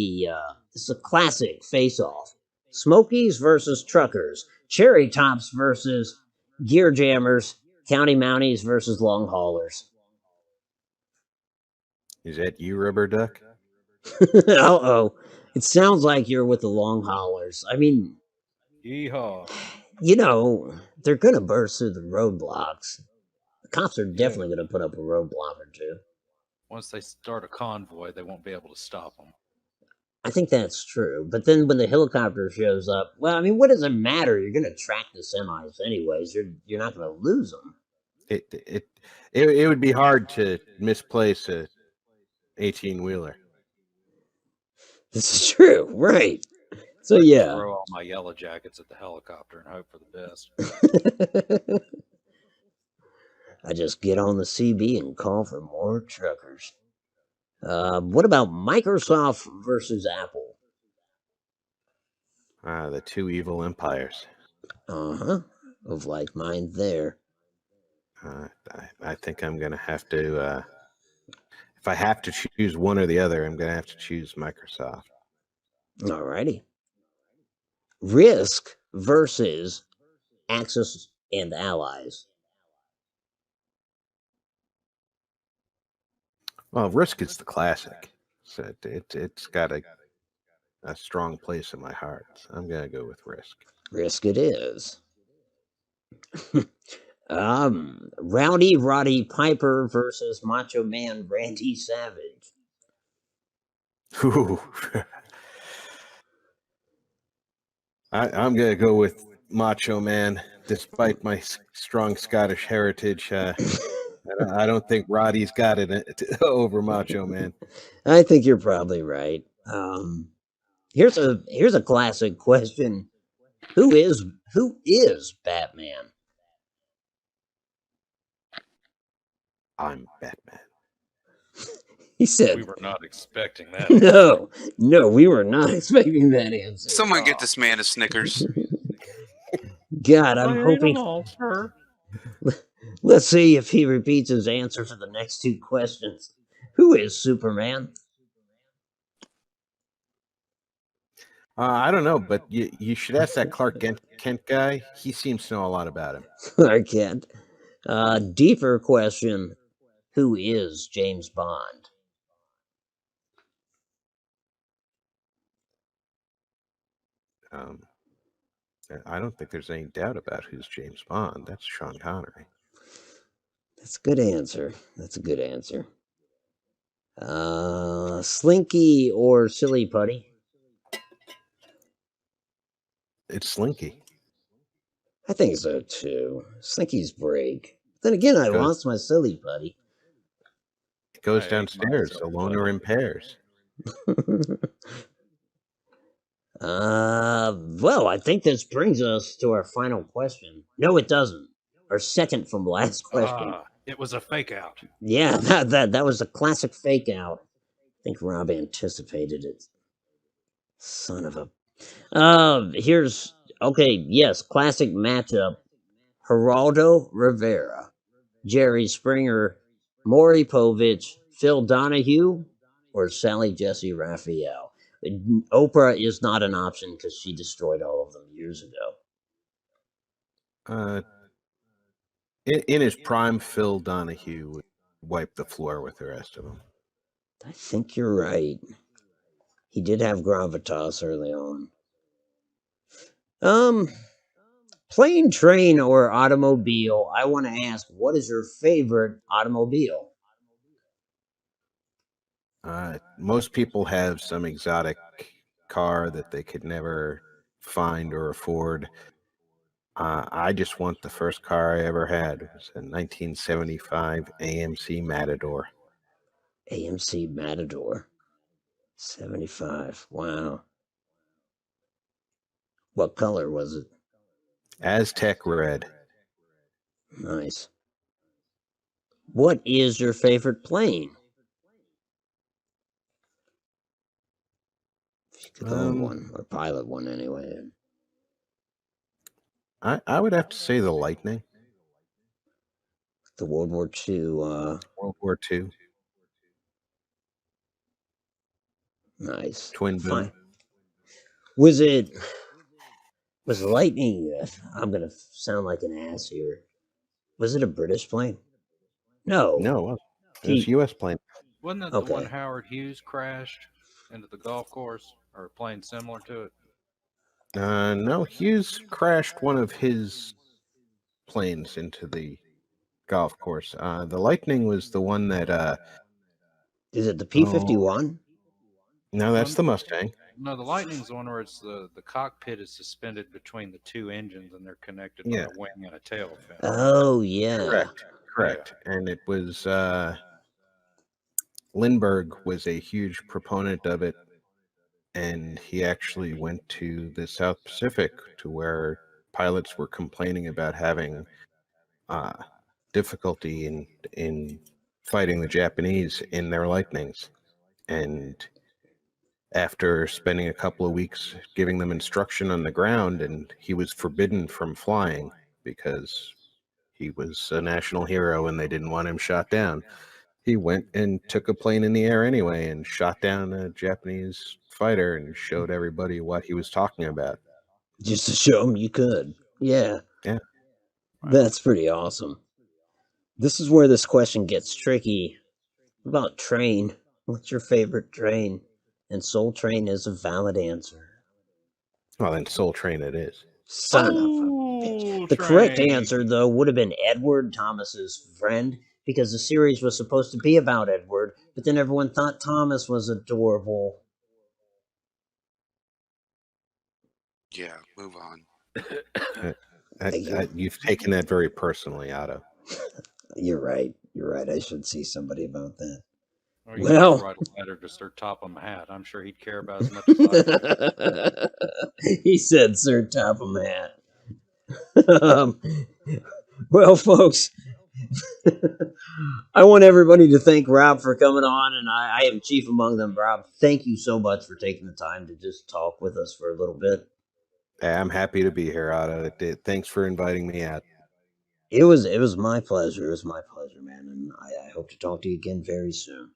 is a classic face-off. Smokies versus Truckers. Cherry Tops versus Gear Jammers. County Mounties versus Long Haulers. Is that you, Rubber Duck? Uh-oh. It sounds like you're with the Long Haulers. I mean, Yeehaw. you know, they're going to burst through the roadblocks. The cops are definitely going to put up a roadblock or two. Once they start a convoy, they won't be able to stop them. I think that's true. But then when the helicopter shows up, well, I mean, what does it matter? You're going to track the semis anyways. You're not going to lose them. It would be hard to misplace a 18-wheeler. This is true, right? So yeah, Throw all my yellow jackets at the helicopter and hope for the best. I just get on the CB and call for more truckers. What about Microsoft versus Apple? The two evil empires. Uh-huh. Of like mind there. I think I'm going to have to, if I have to choose one or the other, I'm going to have to choose Microsoft. Alrighty. Risk versus Axis and Allies. Well, Risk is the classic. So it's got a strong place in my heart. So I'm going to go with Risk. Risk it is. Rowdy Roddy Piper versus Macho Man Randy Savage. Ooh. I'm going to go with Macho Man. Despite my strong Scottish heritage, I don't think Roddy's got it over Macho Man. I think you're probably right. Here's a classic question. Who is Batman? I'm Batman. He said we were not expecting that. No, we were not expecting that answer. Someone get this man a Snickers. God, I'm hoping. Let's see if he repeats his answer for the next two questions. Who is Superman? I don't know, but you should ask that Clark Kent guy. He seems to know a lot about him. Clark Kent. Deeper question. Who is James Bond? I don't think there's any doubt about who's James Bond. That's Sean Connery. That's a good answer. Slinky or Silly Putty? It's Slinky. I think so too. Slinky's break. Then again, I lost my Silly Putty. It goes downstairs, alone or in pairs. Well, I think this brings us to our final question. No, it doesn't. Our second from last question. It was a fake out. Yeah, that was a classic fake out. I think Rob anticipated it. Son of a. Yes, classic matchup. Geraldo Rivera, Jerry Springer, Maury Povich, Phil Donahue, or Sally Jesse Raphael. Oprah is not an option because she destroyed all of them years ago. In his prime, Phil Donahue would wipe the floor with the rest of them. I think you're right. He did have gravitas early on. Plane, train, or automobile? I want to ask, what is your favorite automobile? Most people have some exotic car that they could never find or afford. I just want the first car I ever had. It was a 1975 AMC Matador. AMC Matador. 75. Wow. What color was it? Aztec red. Nice. What is your favorite plane? If you could own one, or pilot one anyway. I would have to say the Lightning. The World War II. World War II. Nice. Twin boom. Fine. Was it Lightning? I'm gonna sound like an ass here. Was it a British plane? No. No, it wasn't. It was a U.S. plane. Wasn't it the one Howard Hughes crashed into the golf course, or a plane similar to it? No, Hughes crashed one of his planes into the golf course. The Lightning was the one that. Is it the P-51? No, that's the Mustang. No, the Lightning's the one where it's the cockpit is suspended between the two engines and they're connected by a wing and a tail fin. Oh, yeah. Correct. Yeah. And it was Lindbergh was a huge proponent of it, and he actually went to the South Pacific to where pilots were complaining about having difficulty in fighting the Japanese in their Lightnings. And after spending a couple of weeks giving them instruction on the ground, and he was forbidden from flying because he was a national hero and they didn't want him shot down, he went and took a plane in the air anyway and shot down a Japanese fighter and showed everybody what he was talking about. Just to show them you could. Yeah. Yeah. That's pretty awesome. This is where this question gets tricky. What about train? What's your favorite train? And Soul Train is a valid answer. Well, then Soul Train it is. Son of a bitch. The correct answer, though, would have been Edward, Thomas's friend, because the series was supposed to be about Edward, but then everyone thought Thomas was adorable. Yeah, move on. You've taken that very personally, Otto. You're right. You're right. I should see somebody about that. Or you could write a letter to Sir Topham Hatt. I'm sure he'd care about as much as I do. He said Sir Topham Hatt. Well, folks, I want everybody to thank Rob for coming on, and I am chief among them. Rob, thank you so much for taking the time to just talk with us for a little bit. I'm happy to be here, Otto. Thanks for inviting me out. It was my pleasure. It was my pleasure, man, and I hope to talk to you again very soon.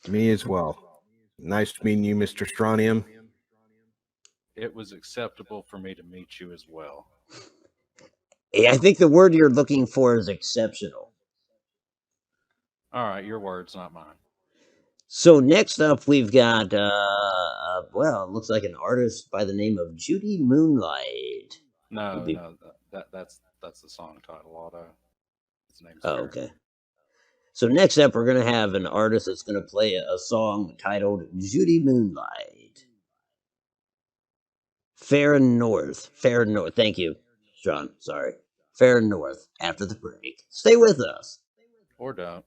Me as well. Nice meeting you, Mr. Strontium. It was acceptable for me to meet you as well. Hey, I think the word you're looking for is exceptional. All right, your words, not mine. So next up, we've got, well, it looks like an artist by the name of Judy Moonlight. No, that's the song title, Otto. His name's okay. So next up, we're going to have an artist that's going to play a song titled Judy Moonlight. Faren North. Thank you, Sean. Sorry. Faren North after the break. Stay with us. Or don't.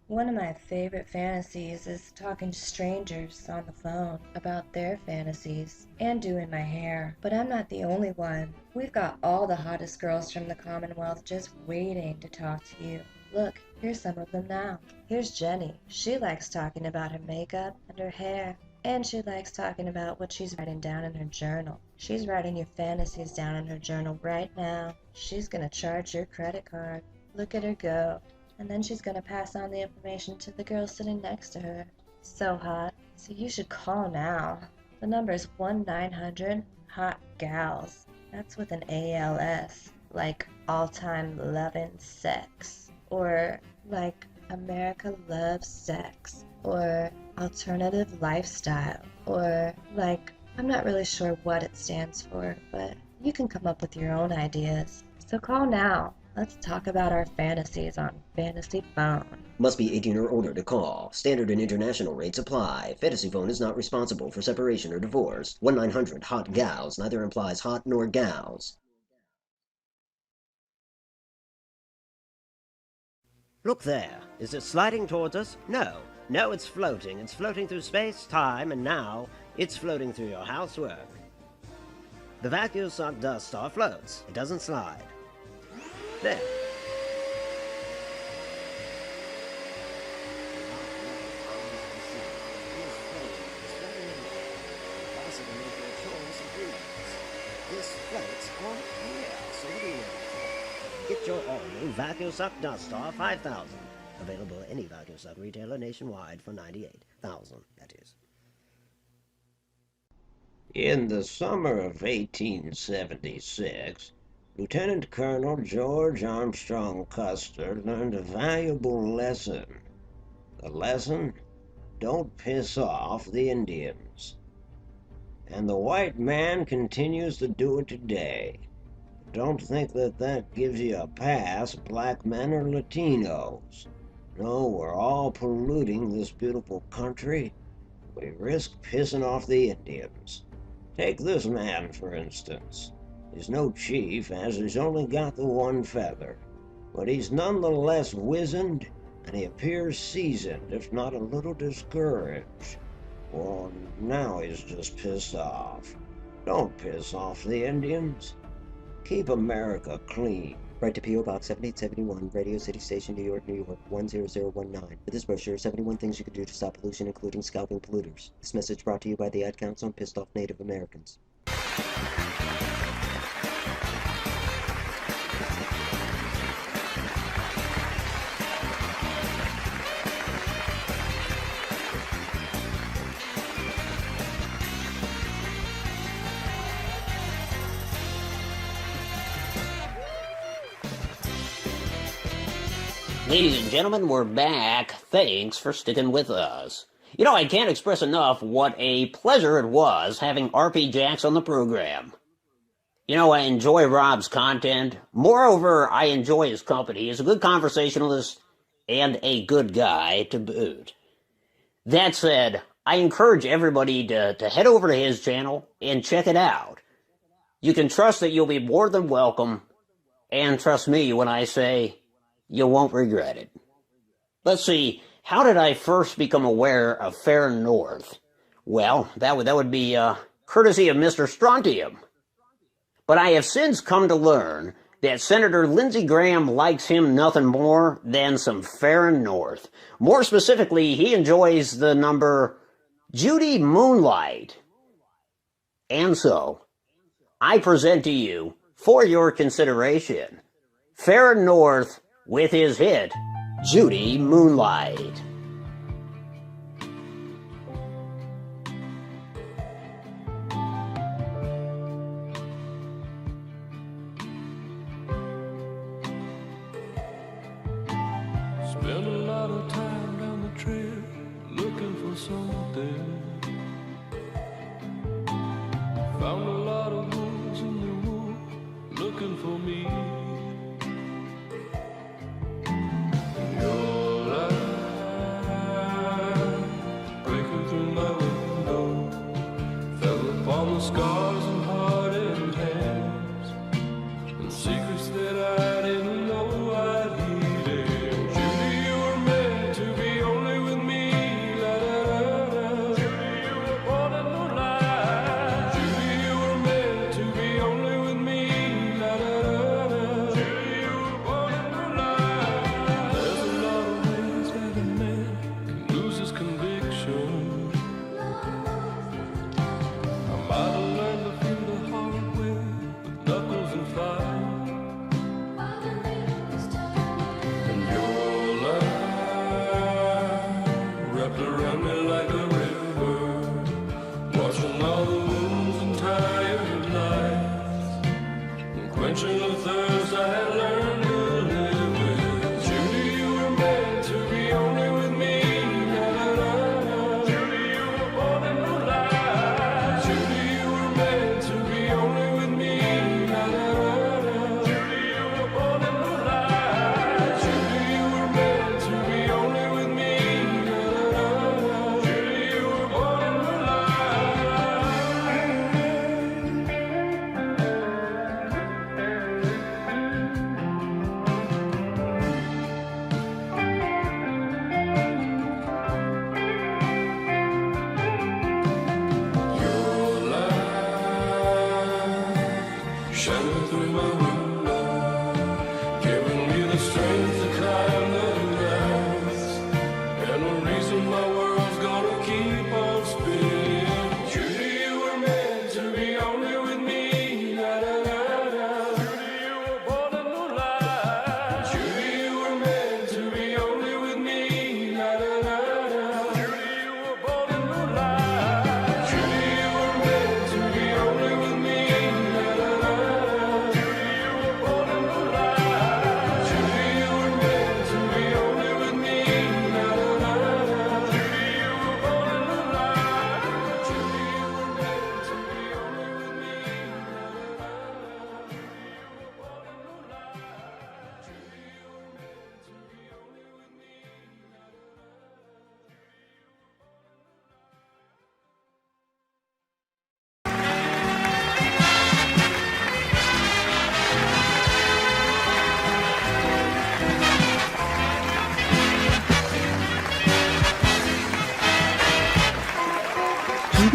One of my favorite fantasies is talking to strangers on the phone about their fantasies and doing my hair. But I'm not the only one. We've got all the hottest girls from the Commonwealth just waiting to talk to you. Look, here's some of them now. Here's Jenny. She likes talking about her makeup and her hair. And she likes talking about what she's writing down in her journal. She's writing your fantasies down in her journal right now. She's gonna charge your credit card. Look at her go. And then she's gonna pass on the information to the girl sitting next to her. So hot. So you should call now. The number is 1-900-HOT-GALS. That's with an ALS. Like all-time loving sex. Or like America loves sex. Or alternative lifestyle. Or like, I'm not really sure what it stands for, but you can come up with your own ideas. So call now. Let's talk about our fantasies on Fantasy Phone. Must be 18 or older to call. Standard and international rates apply. Fantasy Phone is not responsible for separation or divorce. 1-900-HOT-GALS neither implies hot nor gals. Look there. Is it sliding towards us? No. No, it's floating. It's floating through space, time, and now it's floating through your housework. The vacuum suck dust star floats. It doesn't slide. There. This floats on air, so what do you know? Get your all-new Vacuum Suck Dust Star 5000. Available at any Vacuum Suck retailer nationwide for $98,000, that is. In the summer of 1876, Lieutenant Colonel George Armstrong Custer learned a valuable lesson. The lesson? Don't piss off the Indians. And the white man continues to do it today. Don't think that gives you a pass, black men or Latinos. No, we're all polluting this beautiful country. We risk pissing off the Indians. Take this man, for instance. He's no chief, as he's only got the one feather. But he's nonetheless wizened, and he appears seasoned, if not a little discouraged. Well, now he's just pissed off. Don't piss off the Indians. Keep America clean. Write to P.O. Box 7871, Radio City Station, New York, 10019. For this brochure, 71 things you can do to stop pollution, including scalping polluters. This message brought to you by the Ad Council on Pissed Off Native Americans. Ladies and gentlemen, we're back. Thanks for sticking with us. You know, I can't express enough what a pleasure it was having RPJacks on the program. You know, I enjoy Rob's content. Moreover, I enjoy his company. He's a good conversationalist and a good guy to boot. That said, I encourage everybody to head over to his channel and check it out. You can trust that you'll be more than welcome, and trust me when I say you won't regret it. Let's see, how did I first become aware of Faren North? Well, that would be courtesy of Mr. Strontium. But I have since come to learn that Senator Lindsey Graham likes him nothing more than some Faren North. More specifically, he enjoys the number Judy Moonlight. And so, I present to you, for your consideration, Faren North with his hit, Judy Moonlight. Spent a lot of time down the trail looking for something. Found a lot of wolves in the wood looking for me. Your light breaking through my window fell upon the scars and hardened hands and secrets that I didn't know I'd hidden. Judy, you were meant to be only with me. La, la, la, la. Judy, you were born in moonlight. Judy, you were meant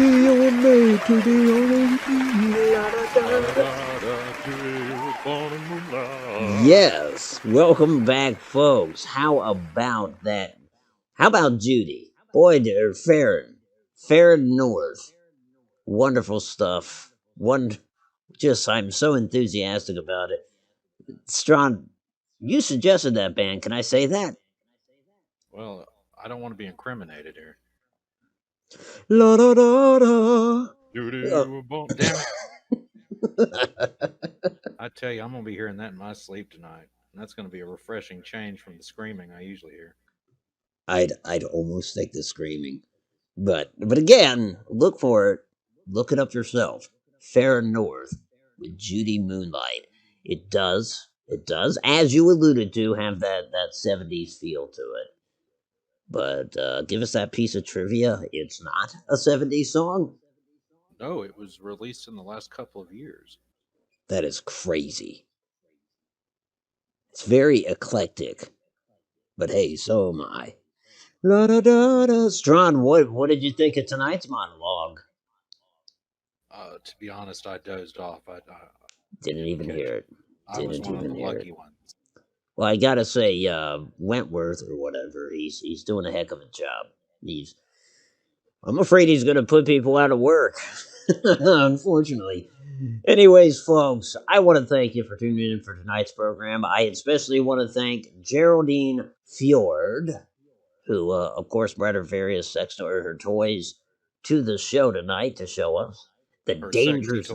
Judy, you're made to be only Yes, welcome back, folks. How about that? How about Judy? Boy, dear, Faren North. Wonderful stuff. I'm so enthusiastic about it. Strawn, you suggested that band. Can I say that? Well, I don't want to be incriminated here. La da da da. Damn it. I tell you, I'm going to be hearing that in my sleep tonight. And that's going to be a refreshing change from the screaming I usually hear. I'd almost think the screaming. But again, look for it. Look it up yourself. Faren North with Judy Moonlight. It does, as you alluded to, have that 70s feel to it. But give us that piece of trivia. It's not a 70s song. No, it was released in the last couple of years. That is crazy. It's very eclectic. But hey, so am I. La da da da. Strawn, what did you think of tonight's monologue? To be honest, I dozed off. I didn't even hear it. I was one of the lucky ones. Well, I gotta say, Wentworth or whatever, he's doing a heck of a job. I'm afraid he's gonna put people out of work, unfortunately. Anyways, folks, I want to thank you for tuning in for tonight's program. I especially want to thank Geraldine Fjord, who, of course, brought her various sex toys, her toys, to the show tonight to show us the dangers.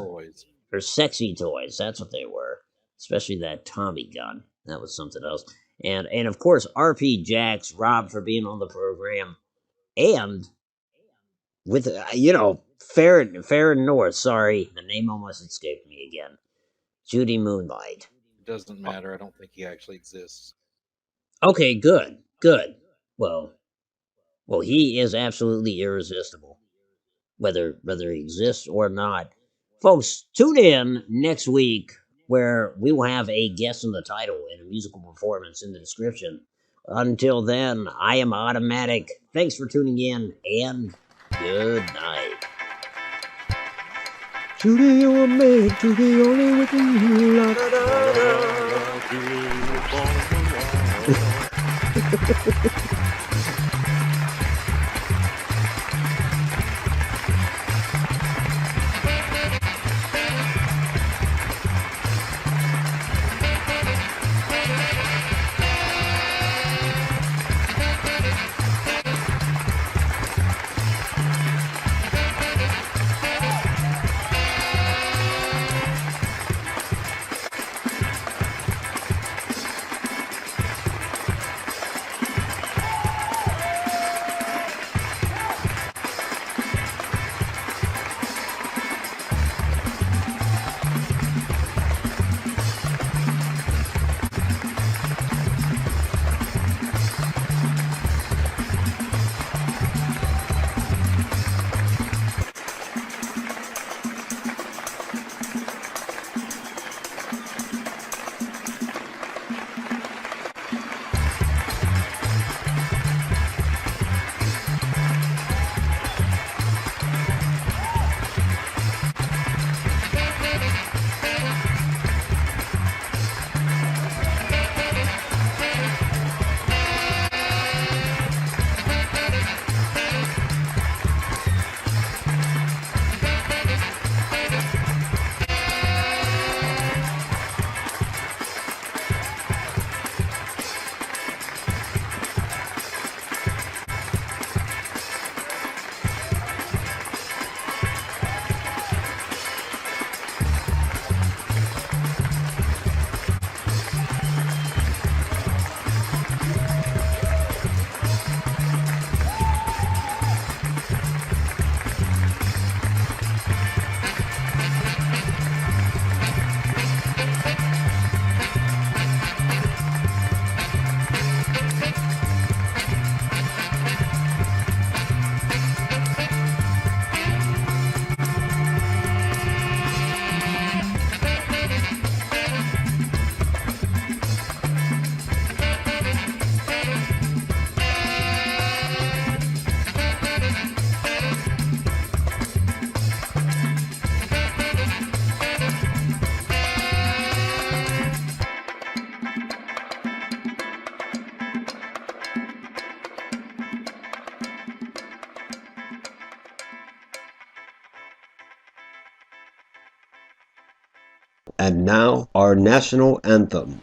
Her sexy toys, that's what they were. Especially that Tommy gun. That was something else. And of course, RPJacks, Rob, for being on the program. And with, Faren North, sorry, the name almost escaped me again. Judy Moonlight. It doesn't matter. I don't think he actually exists. Okay, good. Well, he is absolutely irresistible, whether he exists or not. Folks, tune in next week where we will have a guest in the title and a musical performance in the description. Until then, I am Otto Mattak. Thanks for tuning in, and good night. Judy, you were made to be only with you. La da da da. And now, our national anthem.